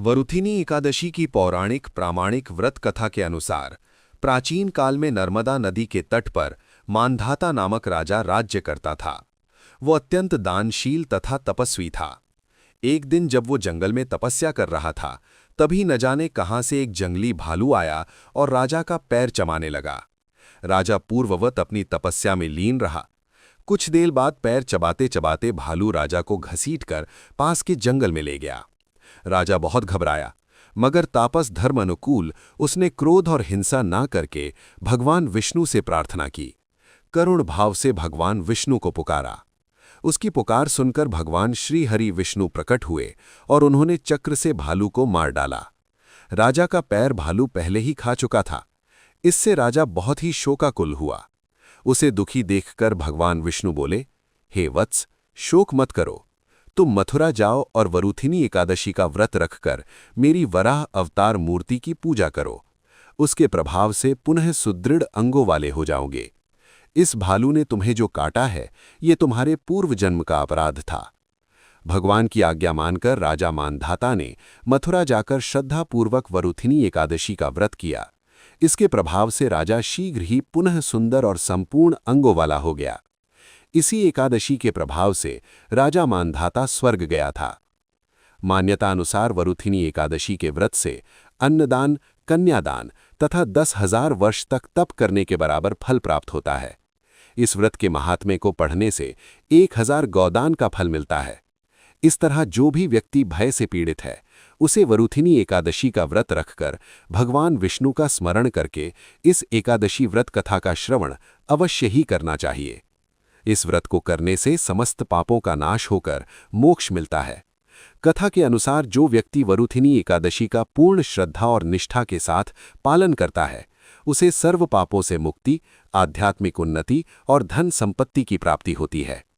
वरुथिनी एकादशी की पौराणिक प्रामाणिक व्रत कथा के अनुसार प्राचीन काल में नर्मदा नदी के तट पर मांधाता नामक राजा राज्य करता था। वो अत्यंत दानशील तथा तपस्वी था। एक दिन जब वो जंगल में तपस्या कर रहा था, तभी न जाने कहां से एक जंगली भालू आया और राजा का पैर चबाने लगा। राजा पूर्ववत अपनी तपस्या में लीन रहा। कुछ देर बाद पैर चबाते चबाते भालू राजा को घसीटकर पास के जंगल में ले गया। राजा बहुत घबराया, मगर तापस धर्म अनुकूल उसने क्रोध और हिंसा ना करके भगवान विष्णु से प्रार्थना की। करुण भाव से भगवान विष्णु को पुकारा। उसकी पुकार सुनकर भगवान श्री हरि विष्णु प्रकट हुए और उन्होंने चक्र से भालू को मार डाला। राजा का पैर भालू पहले ही खा चुका था। इससे राजा बहुत ही शोकाकुल हुआ। उसे दुखी देखकर भगवान विष्णु बोले, हे वत्स, शोक मत करो। तुम मथुरा जाओ और वरुथिनी एकादशी का व्रत रखकर मेरी वराह अवतार मूर्ति की पूजा करो। उसके प्रभाव से पुनः सुदृढ़ अंगों वाले हो जाओगे। इस भालू ने तुम्हें जो काटा है, ये तुम्हारे पूर्व जन्म का अपराध था। भगवान की आज्ञा मानकर राजा मांधाता ने मथुरा जाकर श्रद्धापूर्वक वरुथिनी एकादशी का व्रत किया। इसके प्रभाव से राजा शीघ्र ही पुनः सुंदर और संपूर्ण अंगों वाला हो गया। इसी एकादशी के प्रभाव से राजा मांधाता स्वर्ग गया था। मान्यता अनुसार वरुथिनी एकादशी के व्रत से अन्नदान, कन्यादान तथा 10,000 वर्ष तक तप करने के बराबर फल प्राप्त होता है। इस व्रत के महात्म्य को पढ़ने से 1000 गौदान का फल मिलता है। इस तरह जो भी व्यक्ति भय से पीड़ित है, उसे वरुथिनी एकादशी का व्रत रखकर भगवान विष्णु का स्मरण करके इस एकादशी व्रत कथा का श्रवण अवश्य ही करना चाहिए। इस व्रत को करने से समस्त पापों का नाश होकर मोक्ष मिलता है। कथा के अनुसार जो व्यक्ति वरुथिनी एकादशी का पूर्ण श्रद्धा और निष्ठा के साथ पालन करता है, उसे सर्व पापों से मुक्ति, आध्यात्मिक उन्नति और धन संपत्ति की प्राप्ति होती है।